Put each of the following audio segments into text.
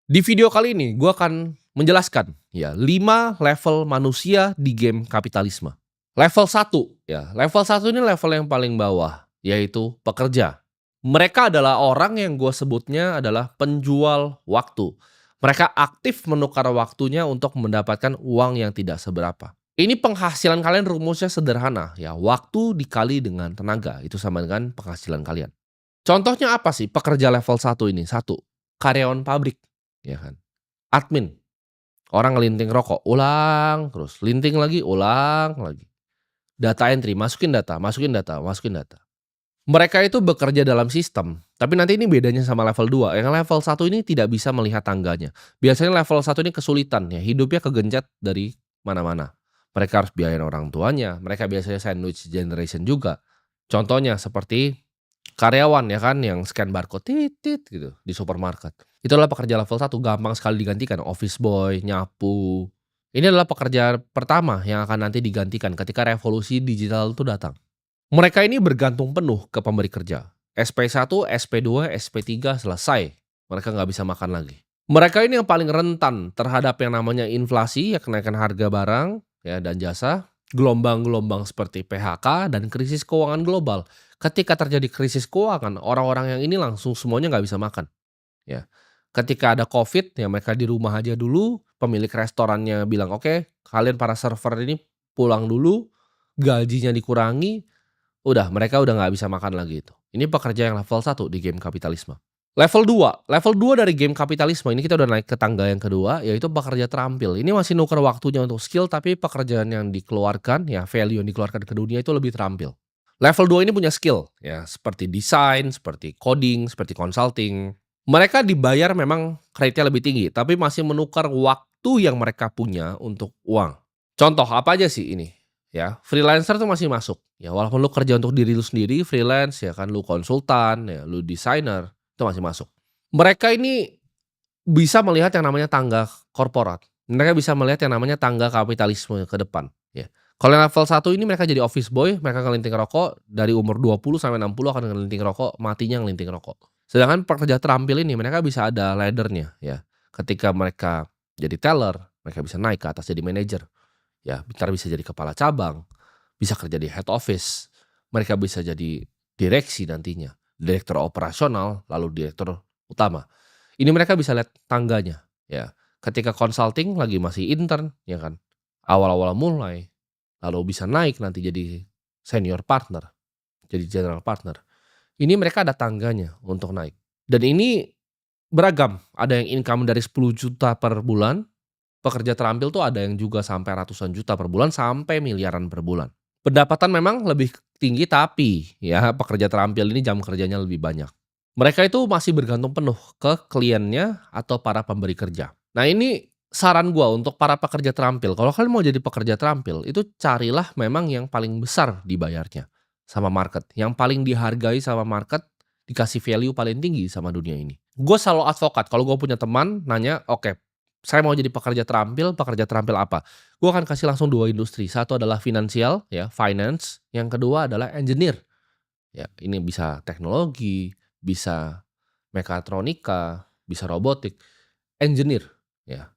Di video kali ini gue akan menjelaskan ya 5 level manusia di game kapitalisme. Level satu ya, level satu ini level yang paling bawah, yaitu pekerja. Mereka adalah orang yang gue sebutnya adalah penjual waktu. Mereka aktif menukar waktunya untuk mendapatkan uang yang tidak seberapa. Ini penghasilan kalian rumusnya sederhana ya, waktu dikali dengan tenaga, itu sama dengan penghasilan kalian. Contohnya apa sih pekerja level satu ini? Satu, karyawan pabrik, ya kan. Admin, orang ngelinting rokok, ulang terus, linting lagi, ulang lagi. Data entry, masukin data masukin data masukin data. Mereka itu bekerja dalam sistem, tapi nanti ini bedanya sama level 2. Yang level satu ini tidak bisa melihat tangganya. Biasanya level satu ini kesulitan ya, hidupnya kegencet dari mana-mana. Mereka harus biayain orang tuanya, mereka biasanya sandwich generation juga. Contohnya seperti karyawan ya kan yang scan barcode tit tit gitu di supermarket. Itu adalah pekerja level satu, gampang sekali digantikan, office boy, nyapu. Ini adalah pekerjaan pertama yang akan nanti digantikan ketika revolusi digital itu datang. Mereka ini bergantung penuh ke pemberi kerja. SP1, SP2, SP3 selesai. Mereka nggak bisa makan lagi. Mereka ini yang paling rentan terhadap yang namanya inflasi, ya kenaikan harga barang ya dan jasa, gelombang-gelombang seperti PHK dan krisis keuangan global. Ketika terjadi krisis keuangan, orang-orang yang ini langsung semuanya nggak bisa makan. Ya, ketika ada Covid, ya mereka di rumah aja dulu. Pemilik restorannya bilang, oke, kalian para server ini pulang dulu, gajinya dikurangi, udah mereka udah nggak bisa makan lagi itu. Ini pekerja yang level satu di game kapitalisme. Level 2 dari game kapitalisme ini kita udah naik ke tangga yang kedua, yaitu pekerja terampil. Ini masih nuker waktunya untuk skill, tapi pekerjaan yang dikeluarkan, ya value yang dikeluarkan ke dunia itu lebih terampil. Level 2 ini punya skill, ya seperti desain, seperti coding, seperti consulting. Mereka dibayar memang rate-nya lebih tinggi, tapi masih menukar waktu yang mereka punya untuk uang. Contoh apa aja sih ini? Ya, freelancer tuh masih masuk. Ya, walaupun lu kerja untuk diri lu sendiri, freelance ya kan, lu konsultan, ya, lu desainer, itu masih masuk. Mereka ini bisa melihat yang namanya tangga korporat. Mereka bisa melihat yang namanya tangga kapitalisme ke depan, ya. Kalau yang level satu ini mereka jadi office boy, mereka ngelinting rokok dari umur 20 sampai 60 akan ngelinting rokok, matinya ngelinting rokok. Sedangkan pekerja terampil ini mereka bisa ada ladder-nya ya. Ketika mereka jadi teller, mereka bisa naik ke atas jadi manajer. Ya, entar bisa jadi kepala cabang, bisa kerja di head office, mereka bisa jadi direksi nantinya, direktur operasional, lalu direktur utama. Ini mereka bisa lihat tangganya, ya. Ketika consulting lagi masih intern, ya kan, awal-awal mulai, lalu bisa naik nanti jadi senior partner, jadi general partner. Ini mereka ada tangganya untuk naik. Dan ini beragam, ada yang income dari 10 juta per bulan, pekerja terampil tuh ada yang juga sampai ratusan juta per bulan, sampai miliaran per bulan. Pendapatan memang lebih tinggi, tapi ya pekerja terampil ini jam kerjanya lebih banyak. Mereka itu masih bergantung penuh ke kliennya atau para pemberi kerja. Nah ini saran gua untuk para pekerja terampil, kalau kalian mau jadi pekerja terampil, itu carilah memang yang paling besar dibayarnya sama market, yang paling dihargai sama market, dikasih value paling tinggi sama dunia ini. Gue selalu advokat kalau gue punya teman nanya, "Oke, saya mau jadi pekerja terampil apa?" Gue akan kasih langsung 2 industri, satu adalah finansial ya, finance, yang kedua adalah engineer. Ya, ini bisa teknologi, bisa mekatronika, bisa robotik. Engineer, ya.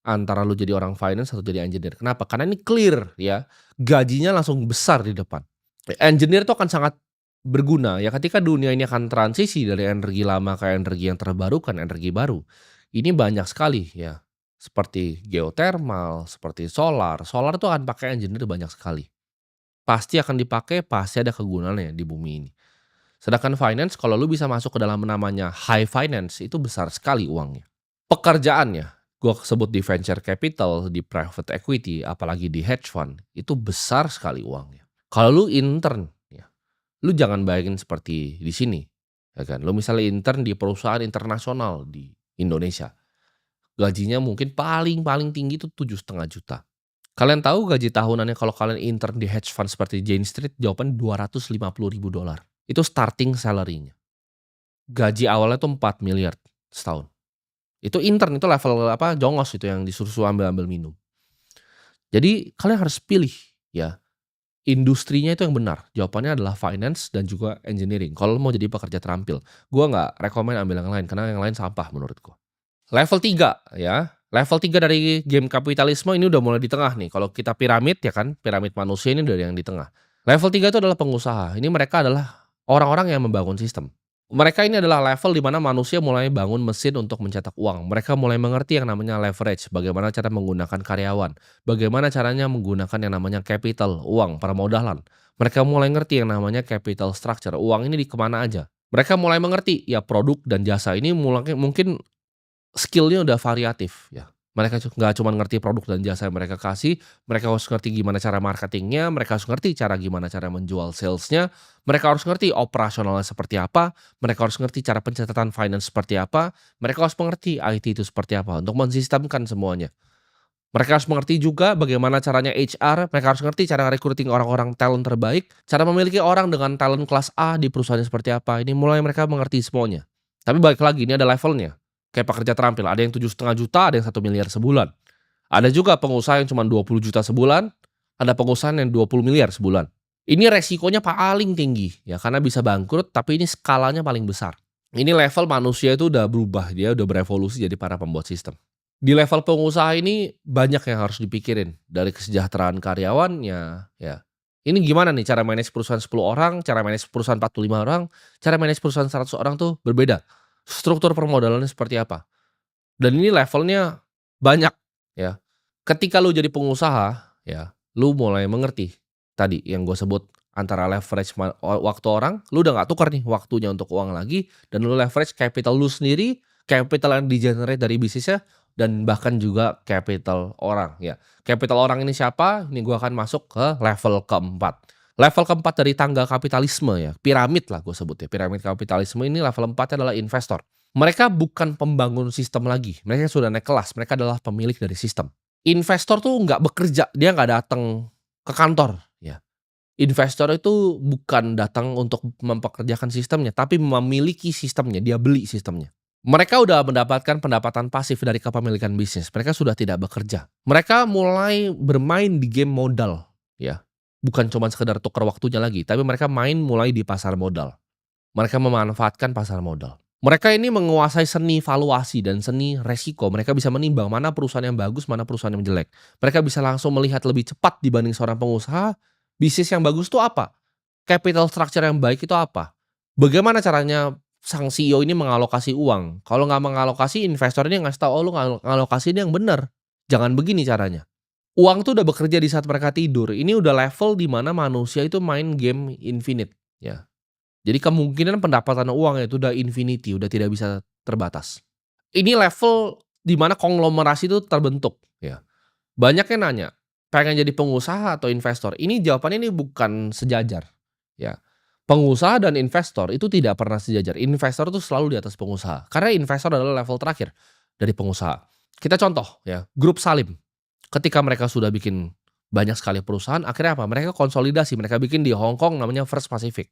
Antara lu jadi orang finance atau jadi engineer. Kenapa? Karena ini clear ya, gajinya langsung besar di depan. Engineer itu akan sangat berguna ya ketika dunia ini akan transisi dari energi lama ke energi yang terbarukan, energi baru. Ini banyak sekali ya, seperti geothermal, seperti solar. Solar itu akan pakai engineer banyak sekali. Pasti akan dipakai, pasti ada kegunaannya di bumi ini. Sedangkan finance kalau lu bisa masuk ke dalam namanya high finance itu besar sekali uangnya. Pekerjaannya, gua sebut di venture capital, di private equity, apalagi di hedge fund, itu besar sekali uangnya. Kalau lu intern, ya, lu jangan bayangin seperti di sini, ya kan. Lu misalnya intern di perusahaan internasional di Indonesia, gajinya mungkin paling tinggi itu 7,5 juta. Kalian tahu gaji tahunannya kalau kalian intern di hedge fund seperti Jane Street? Jawaban $250.000. Itu starting salary-nya. Gaji awalnya tuh 4 miliar setahun. Itu intern, itu level apa, jongos itu yang disuruh-suruh ambil-ambil minum. Jadi kalian harus pilih ya, industrinya itu yang benar. Jawabannya adalah finance dan juga engineering. Kalau mau jadi pekerja terampil, gua nggak rekomen ambil yang lain karena yang lain sampah menurut gua. Level 3 ya, level 3 dari game kapitalisme ini udah mulai di tengah nih, kalau kita piramid ya kan, piramid manusia ini dari yang di tengah. Level 3 itu adalah pengusaha, ini mereka adalah orang-orang yang membangun sistem. Mereka ini adalah level di mana manusia mulai bangun mesin untuk mencetak uang. Mereka mulai mengerti yang namanya leverage, bagaimana cara menggunakan karyawan, bagaimana caranya menggunakan yang namanya capital, uang, permodalan. Mereka mulai ngerti yang namanya capital structure, uang ini di kemana aja. Mereka mulai mengerti, ya produk dan jasa ini mulai mungkin skill-nya udah variatif ya. Mereka nggak cuma ngerti produk dan jasa yang mereka kasih, mereka harus ngerti gimana cara marketingnya, mereka harus ngerti gimana cara menjual sales-nya, mereka harus ngerti operasionalnya seperti apa, mereka harus ngerti cara pencatatan finance seperti apa, mereka harus mengerti IT itu seperti apa untuk mensistemkan semuanya. Mereka harus mengerti juga bagaimana caranya HR, mereka harus ngerti cara recruiting orang-orang talent terbaik, cara memiliki orang dengan talent kelas A di perusahaan seperti apa, ini mulai mereka mengerti semuanya. Tapi balik lagi, ini ada levelnya. Kayak pekerja terampil, ada yang 7,5 juta, ada yang 1 miliar sebulan. Ada juga pengusaha yang cuma 20 juta sebulan, ada pengusaha yang 20 miliar sebulan. Ini resikonya paling tinggi ya, karena bisa bangkrut, tapi ini skalanya paling besar. Ini level manusia itu udah berubah, dia udah berevolusi jadi para pembuat sistem. Di level pengusaha ini banyak yang harus dipikirin, dari kesejahteraan karyawannya, ya. Ini gimana nih cara manage perusahaan 10 orang, cara manage perusahaan 45 orang, cara manage perusahaan 100 orang tuh berbeda. Struktur permodalannya seperti apa. Dan ini levelnya banyak ya. Ketika lu jadi pengusaha ya, lu mulai mengerti tadi yang gue sebut antara leverage waktu orang, lu udah nggak tukar nih waktunya untuk uang lagi, dan lu leverage capital lu sendiri, capital yang di-generate dari bisnisnya, dan bahkan juga capital orang ya. Capital orang ini siapa? Ini gue akan masuk ke level keempat. Level keempat dari tangga kapitalisme ya, piramid lah gue sebut ya, piramid kapitalisme ini level 4 adalah investor. Mereka bukan pembangun sistem lagi, mereka sudah naik kelas, mereka adalah pemilik dari sistem. Investor tuh nggak bekerja, dia nggak datang ke kantor ya. Investor itu bukan datang untuk mempekerjakan sistemnya, tapi memiliki sistemnya, dia beli sistemnya. Mereka udah mendapatkan pendapatan pasif dari kepemilikan bisnis, mereka sudah tidak bekerja. Mereka mulai bermain di game modal ya. Bukan cuma sekedar tukar waktunya lagi, tapi mereka main mulai di pasar modal. Mereka memanfaatkan pasar modal. Mereka ini menguasai seni valuasi dan seni resiko. Mereka bisa menimbang mana perusahaan yang bagus, mana perusahaan yang jelek. Mereka bisa langsung melihat lebih cepat dibanding seorang pengusaha, bisnis yang bagus itu apa? Capital structure yang baik itu apa? Bagaimana caranya sang CEO ini mengalokasi uang? Kalau nggak mengalokasi, investor ini ngasih tahu, oh lu ngalokasi ini yang benar. Jangan begini caranya. Uang tuh udah bekerja di saat mereka tidur. Ini udah level di mana manusia itu main game infinite ya. Jadi kemungkinan pendapatan uang itu udah infinity, udah tidak bisa terbatas. Ini level di mana konglomerasi itu terbentuk ya. Banyak yang nanya, pengen jadi pengusaha atau investor? Ini jawabannya ini bukan sejajar ya. Pengusaha dan investor itu tidak pernah sejajar. Investor itu selalu di atas pengusaha. Karena investor adalah level terakhir dari pengusaha. Kita contoh ya, Grup Salim. Ketika mereka sudah bikin banyak sekali perusahaan, akhirnya apa? Mereka konsolidasi, mereka bikin di Hong Kong namanya First Pacific.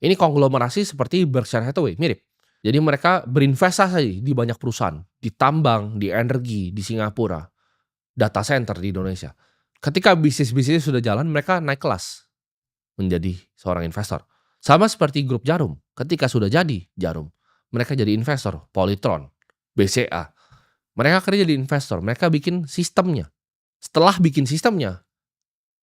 Ini konglomerasi seperti Berkshire Hathaway, mirip. Jadi mereka berinvestasi di banyak perusahaan, di tambang, di energi, di Singapura, data center di Indonesia. Ketika bisnis-bisnis sudah jalan, mereka naik kelas menjadi seorang investor. Sama seperti grup Jarum, ketika sudah jadi Jarum, mereka jadi investor, Polytron, BCA. Mereka kerja jadi investor, mereka bikin sistemnya. Setelah bikin sistemnya,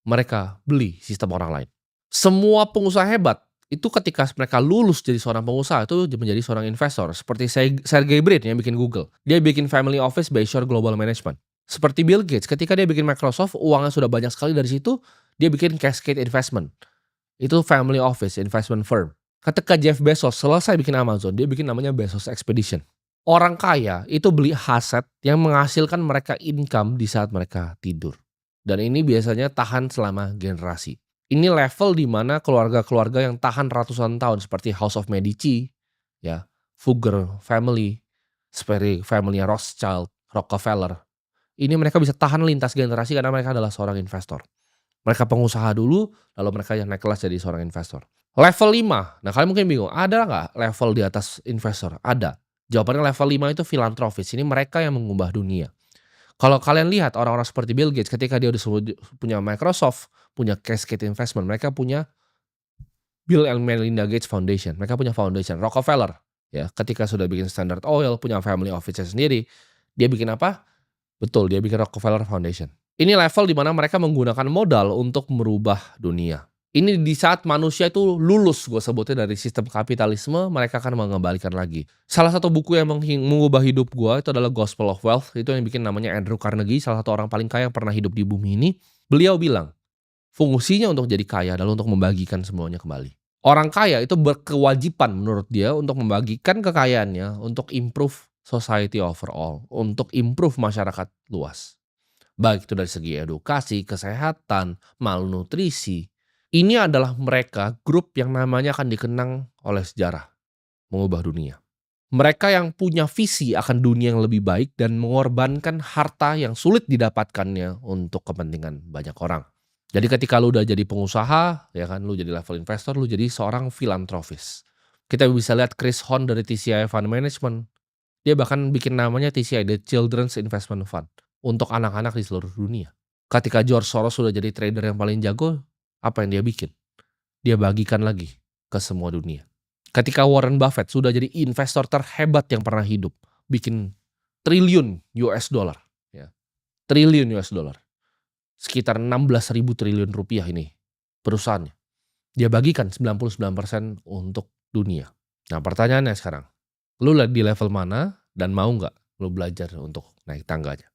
mereka beli sistem orang lain. Semua pengusaha hebat itu ketika mereka lulus jadi seorang pengusaha itu menjadi seorang investor. Seperti Sergey Brin yang bikin Google. Dia bikin family office by Shore Global Management. Seperti Bill Gates ketika dia bikin Microsoft, uangnya sudah banyak sekali dari situ, dia bikin Cascade Investment. Itu family office, investment firm. Ketika Jeff Bezos selesai bikin Amazon, dia bikin namanya Bezos Expedition. Orang kaya itu beli aset yang menghasilkan mereka income di saat mereka tidur. Dan ini biasanya tahan selama generasi. Ini level di mana keluarga-keluarga yang tahan ratusan tahun seperti House of Medici, ya, Fugger family, seperti family Rothschild, Rockefeller. Ini mereka bisa tahan lintas generasi karena mereka adalah seorang investor. Mereka pengusaha dulu, lalu mereka yang naik kelas jadi seorang investor. Level 5, nah kalian mungkin bingung, ada nggak level di atas investor? Ada. Jawabannya level 5 itu filantropis, ini mereka yang mengubah dunia. Kalau kalian lihat orang-orang seperti Bill Gates ketika dia udah punya Microsoft, punya Cascade Investment, mereka punya Bill and Melinda Gates Foundation, mereka punya foundation. Rockefeller, ya, ketika sudah bikin Standard Oil, punya family office-nya sendiri, dia bikin apa? Betul, dia bikin Rockefeller Foundation. Ini level di mana mereka menggunakan modal untuk merubah dunia. Ini di saat manusia itu lulus, gue sebutnya, dari sistem kapitalisme, mereka akan mengembalikan lagi. Salah satu buku yang mengubah hidup gue itu adalah Gospel of Wealth. Itu yang bikin namanya Andrew Carnegie, salah satu orang paling kaya yang pernah hidup di bumi ini. Beliau bilang, fungsinya untuk jadi kaya adalah untuk membagikan semuanya kembali. Orang kaya itu berkewajiban menurut dia untuk membagikan kekayaannya untuk improve society overall, untuk improve masyarakat luas. Baik itu dari segi edukasi, kesehatan, malnutrisi. Ini adalah mereka grup yang namanya akan dikenang oleh sejarah, mengubah dunia. Mereka yang punya visi akan dunia yang lebih baik dan mengorbankan harta yang sulit didapatkannya untuk kepentingan banyak orang. Jadi ketika lu udah jadi pengusaha, ya kan, lu jadi level investor, lu jadi seorang filantropis. Kita bisa lihat Chris Horn dari TCI Fund Management. Dia bahkan bikin namanya TCI, The Children's Investment Fund, untuk anak-anak di seluruh dunia. Ketika George Soros sudah jadi trader yang paling jago, apa yang dia bikin? Dia bagikan lagi ke semua dunia. Ketika Warren Buffett sudah jadi investor terhebat yang pernah hidup, bikin triliun US dollar, ya. Triliun US dollar. Sekitar 16.000 triliun rupiah ini perusahaannya. Dia bagikan 99% untuk dunia. Nah, pertanyaannya sekarang, lu di level mana dan mau nggak lu belajar untuk naik tangganya?